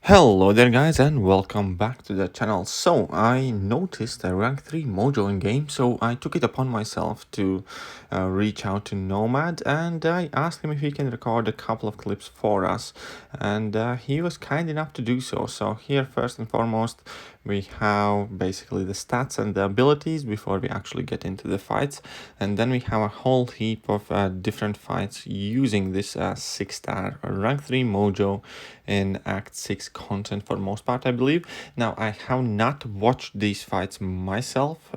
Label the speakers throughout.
Speaker 1: Hello there guys and welcome back to the channel. So I noticed a rank 3 mojo in game, so I took it upon myself to reach out to Nomad and I asked him if he can record a couple of clips for us, and he was kind enough to do so. So here first and foremost we have basically the stats and the abilities before we actually get into the fights, and then we have a whole heap of different fights using this 6-star rank 3 mojo in Act 6 content for most part, I believe. Now, I have not watched these fights myself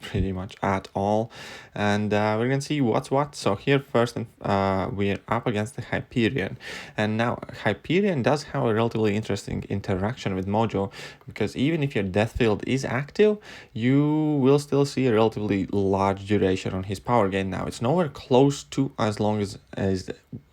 Speaker 1: pretty much at all, and we're gonna see what's what. So here first, we're up against the Hyperion, and now Hyperion does have a relatively interesting interaction with Mojo, because even if your death field is active, you will still see a relatively large duration on his power gain. Now, it's nowhere close to as long as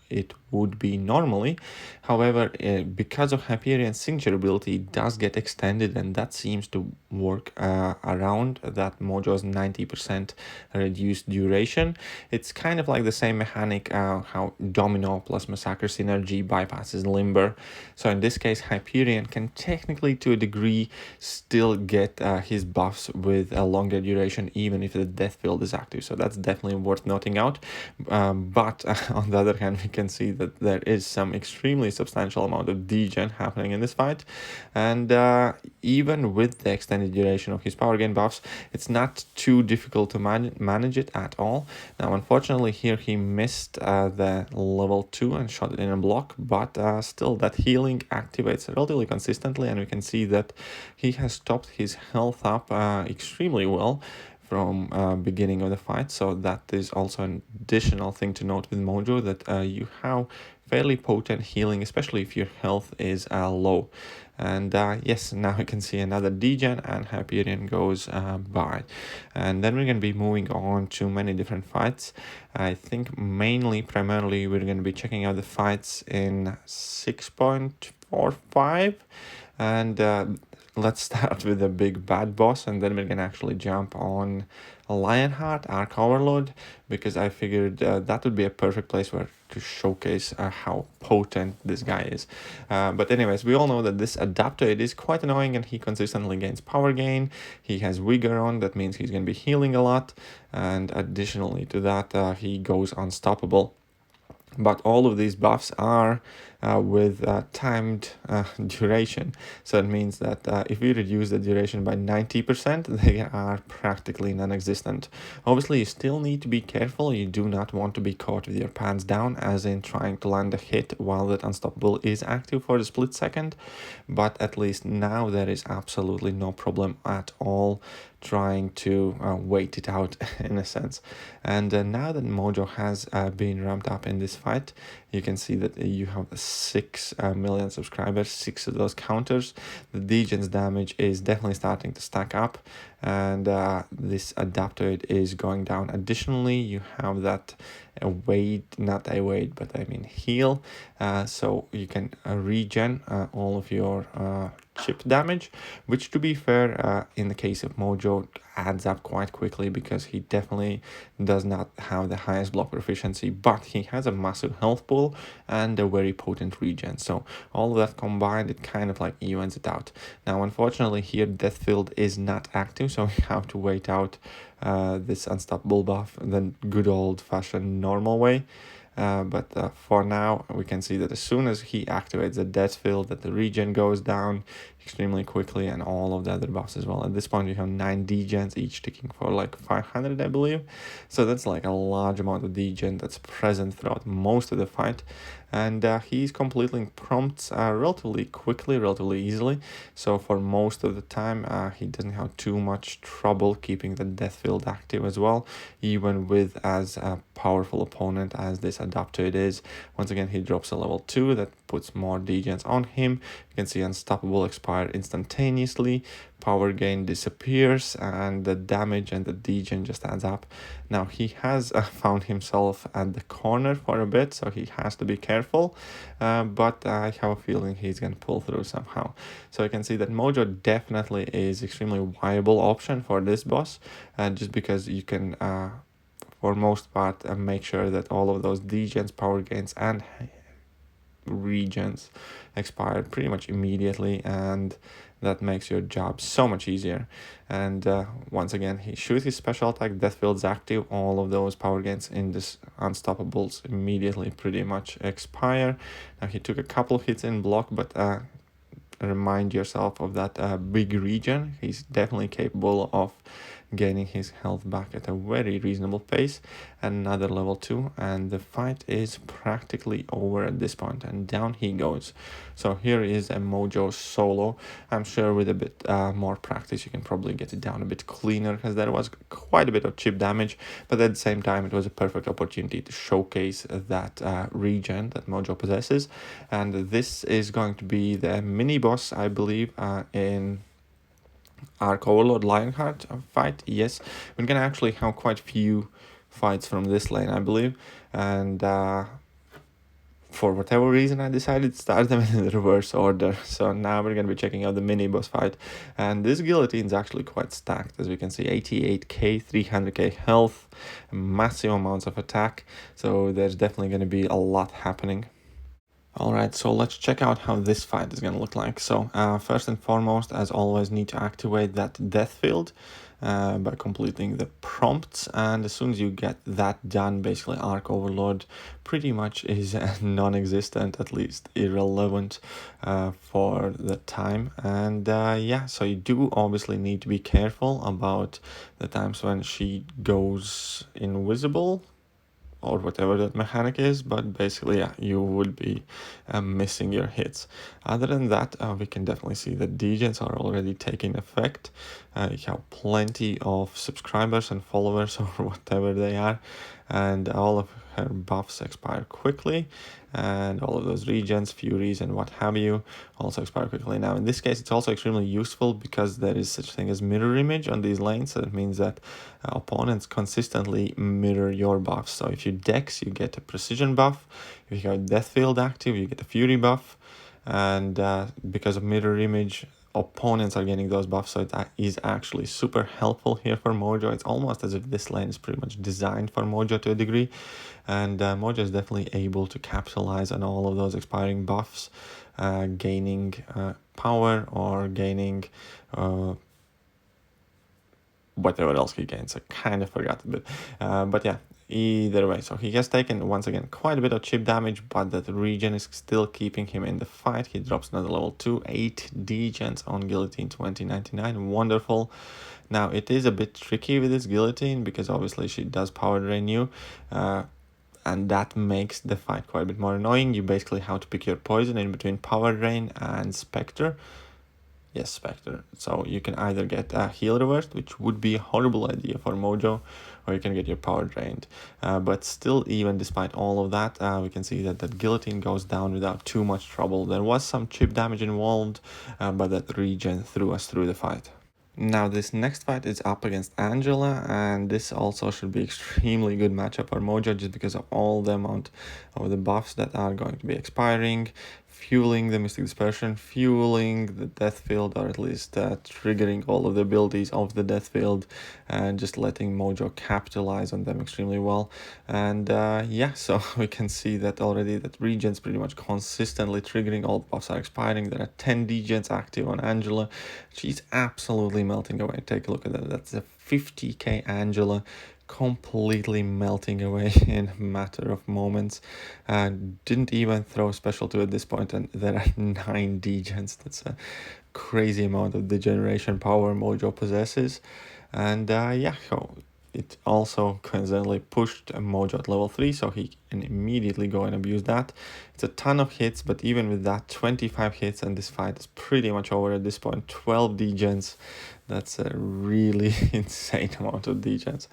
Speaker 1: it would be normally. However, because of Hyperion's signature ability, it does get extended, and that seems to work around that Mojo's 90% reduced duration. It's kind of like the same mechanic how Domino plus Massacre Synergy bypasses Limber. So in this case, Hyperion can technically, to a degree, still get his buffs with a longer duration, even if the death field is active. So that's definitely worth noting out. But on the other hand, we can see that there is some extremely substantial amount of degen happening in this fight, and even with the extended duration of his power gain buffs, it's not too difficult to manage it at all. Now, unfortunately, here he missed the level 2 and shot it in a block, but still that healing activates relatively consistently, and we can see that he has topped his health up extremely well from beginning of the fight. So that is also an additional thing to note with Mojo, that you have fairly potent healing, especially if your health is low. And yes, now we can see another degen and Hyperion goes by. And then we're going to be moving on to many different fights. I think primarily we're going to be checking out the fights in 6.45, and let's start with the big bad boss, and then we're gonna actually jump on Lionheart, Arc Overload, because I figured that would be a perfect place where to showcase how potent this guy is. But anyways, we all know that this Adaptoid is quite annoying, and he consistently gains power gain. He has Vigor on, that means he's gonna be healing a lot, and additionally to that, he goes unstoppable. But all of these buffs are with timed duration. So it means that if we reduce the duration by 90%, they are practically non-existent. Obviously, you still need to be careful. You do not want to be caught with your pants down, as in trying to land a hit while that unstoppable is active for a split second. But at least now there is absolutely no problem at all trying to wait it out in a sense. And now that Mojo has been ramped up in this fight, you can see that you have 6 million subscribers, 6 of those counters. The Degen's damage is definitely starting to stack up, and this Adaptoid is going down. Additionally, you have that but I mean heal, so you can regen all of your chip damage, which, to be fair, in the case of Mojo, adds up quite quickly, because he definitely does not have the highest block proficiency, but he has a massive health pool and a very potent regen. So all of that combined, it kind of like evens it out. Now, unfortunately, here death field is not active, so we have to wait out this unstoppable buff the good old-fashioned normal way. But for now, we can see that as soon as he activates the death field, that the regen goes down extremely quickly, and all of the other buffs as well. At this point, we have 9 degens, each ticking for like 500, I believe. So that's like a large amount of degen that's present throughout most of the fight. And he's completing prompts relatively quickly, relatively easily. So for most of the time, he doesn't have too much trouble keeping the death field active as well, even with as a powerful opponent as this Adaptoid is. Once again, he drops a level 2 that puts more degens on him. You can see Unstoppable expire instantaneously, power gain disappears, and the damage and the degen just adds up. Now, he has found himself at the corner for a bit, so he has to be careful, but I have a feeling he's going to pull through somehow. So you can see that Mojo definitely is extremely viable option for this boss, just because you can for most part make sure that all of those degens, power gains, and regens expire pretty much immediately, and that makes your job so much easier. And once again, he shoots his special attack, Death Field's active, all of those power gains in this Unstoppables immediately pretty much expire. Now he took a couple of hits in block, but remind yourself of that big regen. He's definitely capable of gaining his health back at a very reasonable pace. Another level 2, and the fight is practically over at this point, and down he goes. So here is a MOJO solo. I'm sure with a bit more practice you can probably get it down a bit cleaner, because there was quite a bit of chip damage, but at the same time it was a perfect opportunity to showcase that regen that MOJO possesses. And this is going to be the mini boss, I believe, in Arc Overlord Lionheart fight. Yes, we're gonna actually have quite a few fights from this lane, I believe, and for whatever reason I decided to start them in the reverse order. So now we're gonna be checking out the mini boss fight, and this Guillotine is actually quite stacked, as we can see. 88k, 300k health, massive amounts of attack, so there's definitely gonna be a lot happening. Alright, so let's check out how this fight is going to look like. So first and foremost, as always, need to activate that death field by completing the prompts, and as soon as you get that done, basically Arc Overlord pretty much is non-existent, at least irrelevant for the time. And yeah, so you do obviously need to be careful about the times when she goes invisible, or whatever that mechanic is, but basically, yeah, you would be missing your hits. Other than that, we can definitely see that degens are already taking effect. You have plenty of subscribers and followers, or whatever they are, and all of her buffs expire quickly, and all of those regens, furies, and what have you also expire quickly. Now in this case, it's also extremely useful because there is such thing as mirror image on these lanes, so it means that opponents consistently mirror your buffs. So if you dex, you get a precision buff. If you have death field active, you get a fury buff, and because of mirror image, opponents are getting those buffs, so it is actually super helpful here for MOJO. It's almost as if this lane is pretty much designed for MOJO to a degree, and MOJO is definitely able to capitalize on all of those expiring buffs, gaining power or gaining whatever else he gains. I kind of forgot a bit, but yeah, either way, so he has taken once again quite a bit of chip damage, but that regen is still keeping him in the fight. He drops another level 2, 8 degens on Guillotine 2099. Wonderful. Now it is a bit tricky with this Guillotine because obviously she does power drain you, and that makes the fight quite a bit more annoying. You basically have to pick your poison in between power drain and Spectre. Yes, Spectre. So you can either get a heal reversed, which would be a horrible idea for MOJO, or you can get your power drained. But still, even despite all of that, we can see that Guillotine goes down without too much trouble. There was some chip damage involved, but that regen threw us through the fight. Now this next fight is up against Angela, and this also should be extremely good matchup for MOJO just because of all the amount of the buffs that are going to be expiring, fueling the Mystic Dispersion, fueling the Death Field, or at least triggering all of the abilities of the Death Field, and just letting MOJO capitalize on them extremely well. And yeah, so we can see that already that regen's pretty much consistently triggering, all buffs are expiring. There are 10 degens active on Angela. She's absolutely melting away. Take a look at that. That's a 50k Angela, completely melting away in a matter of moments. Didn't even throw special to at this point, and there are 9 degens. That's a crazy amount of degeneration power MOJO possesses. And yeah, so it also coincidentally pushed MOJO at level 3, so he can immediately go and abuse that. It's a ton of hits, but even with that, 25 hits, and this fight is pretty much over at this point. 12 degens. That's a really insane amount of degens.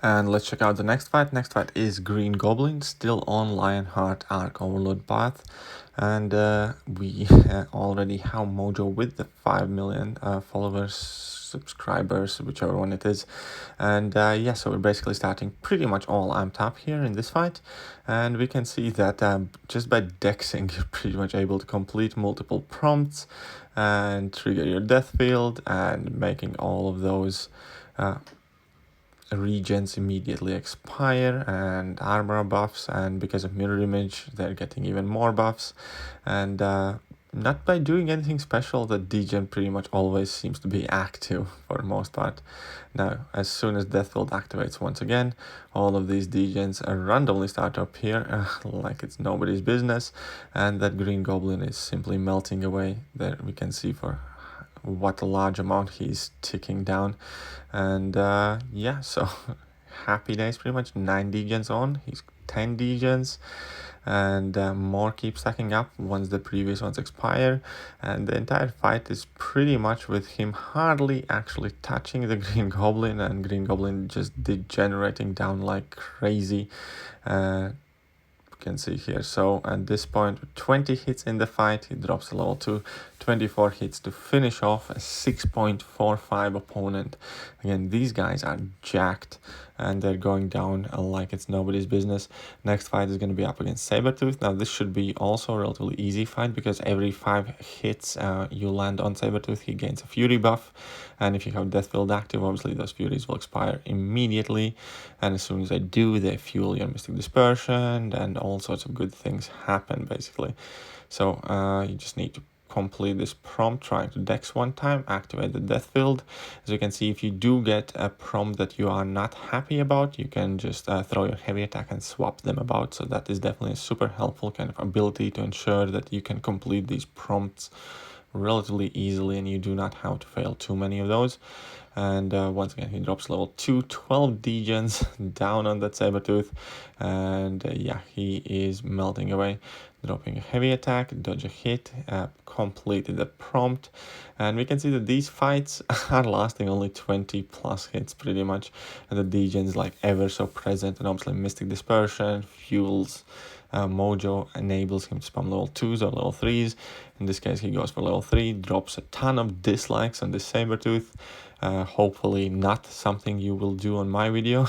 Speaker 1: And let's check out the next fight. Next fight is Green Goblin, still on Lionheart Arc Overlord path. And we already have MOJO with the 5 million followers, subscribers, whichever one it is. And yeah, so we're basically starting pretty much all amped up here in this fight. And we can see that just by dexing, you're pretty much able to complete multiple prompts and trigger your death field and making all of those regens immediately expire and armor buffs, and because of mirror image they're getting even more buffs. And not by doing anything special, the Degen pretty much always seems to be active for the most part. Now, as soon as Deathfield activates once again, all of these Degens randomly start to appear like it's nobody's business, and that green goblin is simply melting away. There we can see for what a large amount he's ticking down. And yeah, so happy days pretty much. 9 Degens on, he's 10 Degens, and more keep stacking up once the previous ones expire, and the entire fight is pretty much with him hardly actually touching the green goblin, and green goblin just degenerating down like crazy. Can see here. So at this point, 20 hits in the fight, he drops to level 2, 24 hits to finish off a 6.45 opponent. Again, these guys are jacked and they're going down like it's nobody's business. Next fight is going to be up against Sabretooth. Now this should be also a relatively easy fight because every 5 hits you land on Sabretooth, he gains a Fury buff. And if you have Deathfield active, obviously those Furies will expire immediately. And as soon as they do, they fuel your Mystic Dispersion and all sorts of good things happen, basically. So you just need to complete this prompt, trying to dex one time, activate the Deathfield. As you can see, if you do get a prompt that you are not happy about, you can just throw your heavy attack and swap them about. So that is definitely a super helpful kind of ability to ensure that you can complete these prompts relatively easily and you do not have to fail too many of those. And once again, he drops level 2, 12 Degens down on that Sabretooth, and yeah, he is melting away, dropping a heavy attack, dodge a hit, completed the prompt. And we can see that these fights are lasting only 20 plus hits pretty much, and the Degens like ever so present, and obviously Mystic Dispersion fuels MOJO, enables him to spam level 2s or level 3s. In this case, he goes for level 3, drops a ton of dislikes on this Sabretooth. Hopefully not something you will do on my video.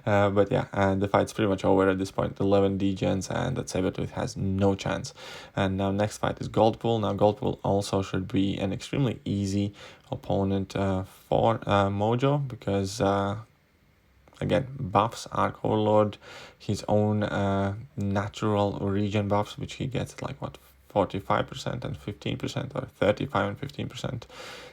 Speaker 1: But yeah, and the fight's pretty much over at this point. 11 Degens and that Sabretooth has no chance. And now next fight is Goldpool. Now Goldpool also should be an extremely easy opponent for MOJO because again, buffs, Arc Overlord, his own natural regen buffs, which he gets at like what, 45% and 15%, or 35 and 15%,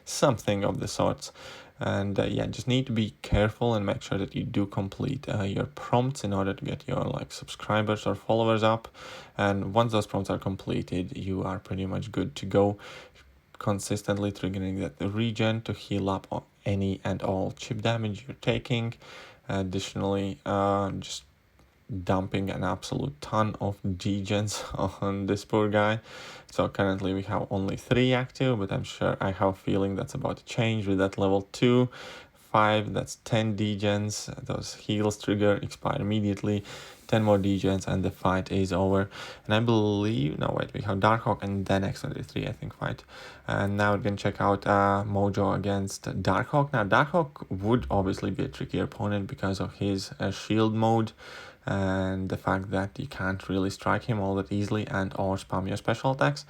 Speaker 1: something of the sorts. And yeah, just need to be careful and make sure that you do complete your prompts in order to get your like subscribers or followers up. And once those prompts are completed, you are pretty much good to go, consistently triggering that regen to heal up any and all chip damage you're taking. Additionally, just dumping an absolute ton of Degens on this poor guy. So currently we have only 3 active, but I'm sure I have a feeling that's about to change with that level 2. 5, that's 10 Degens. Those heals trigger, expire immediately. 10 more Degens and the fight is over. And I believe, no wait, we have Darkhawk and then X23 I think fight. And now we're going to check out MOJO against Darkhawk. Now Darkhawk would obviously be a tricky opponent because of his shield mode and the fact that you can't really strike him all that easily and or spam your special attacks.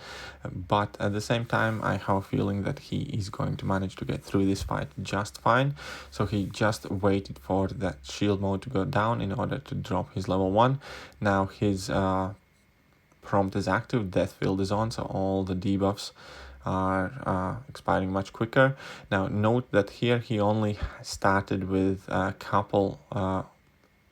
Speaker 1: But at the same time, I have a feeling that he is going to manage to get through this fight just fine. So he just waited for that shield mode to go down in order to drop his level 1. Now his prompt is active, Deathfield is on, so all the debuffs are expiring much quicker. Now note that here he only started with a couple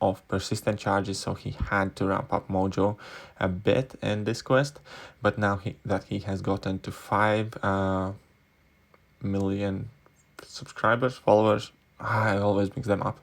Speaker 1: of persistent charges, so he had to ramp up MOJO a bit in this quest, but now that he has gotten to 5 million subscribers, followers, I always mix them up,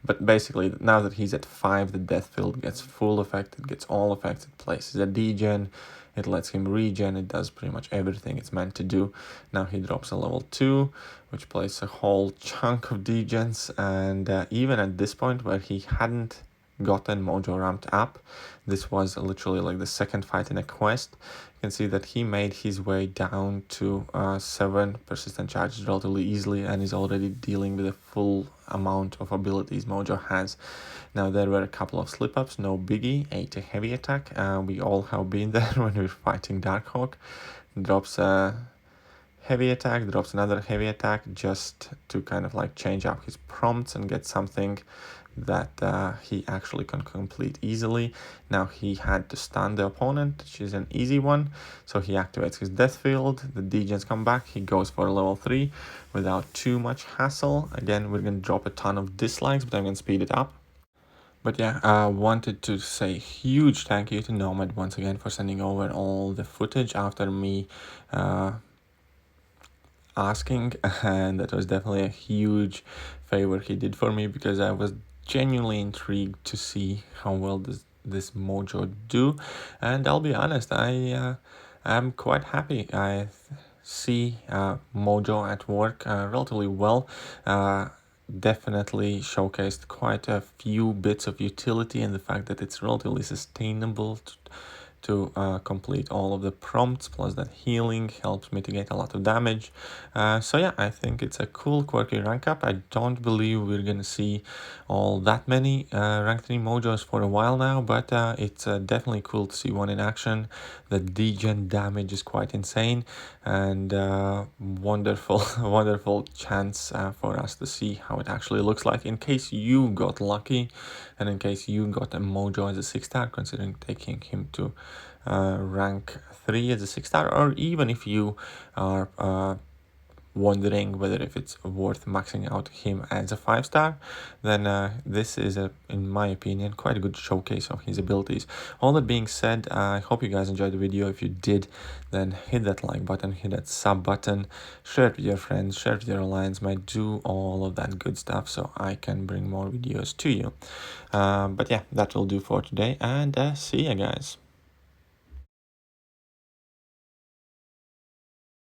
Speaker 1: but basically now that he's at 5, the Deathfield gets full effect, it gets all effects, it places a degen, it lets him regen, it does pretty much everything it's meant to do. Now he drops a level 2, which plays a whole chunk of degens, and even at this point where he hadn't gotten MOJO ramped up, this was literally like the second fight in a quest, you can see that he made his way down to 7 persistent charges relatively easily and is already dealing with the full amount of abilities MOJO has. Now there were a couple of slip-ups, no biggie, 8 heavy attack, we all have been there when we're fighting Darkhawk, drops heavy attack, drops another heavy attack just to kind of like change up his prompts and get something that he actually can complete easily. Now he had to stun the opponent, which is an easy one, so he activates his death field, the Degens come back, he goes for a level 3 without too much hassle. Again, we're going to drop a ton of dislikes, but I'm going to speed it up. But yeah, I wanted to say huge thank you to Nomad once again for sending over all the footage after me asking, and that was definitely a huge favor he did for me, because I was genuinely intrigued to see how well this Mojo do, and I'll be honest, I'm quite happy. I see Mojo at work relatively well. Definitely showcased quite a few bits of utility, and the fact that it's relatively sustainable to complete all of the prompts, plus that healing helps mitigate a lot of damage. So yeah, I think it's a cool quirky rank up. I don't believe we're gonna see all that many rank 3 mojos for a while now, but it's definitely cool to see one in action. The degen damage is quite insane, and wonderful wonderful chance for us to see how it actually looks like, in case you got lucky and in case you got a mojo as a 6-star, considering taking him to rank 3 as a 6-star, or even if you are wondering whether if it's worth maxing out him as a 5-star, then this is in my opinion, quite a good showcase of his abilities. All that being said, I hope you guys enjoyed the video. If you did, then hit that like button, hit that sub button, share it with your friends, share it with your alliance mate, do all of that good stuff so I can bring more videos to you. But yeah, that will do for today, and see you guys.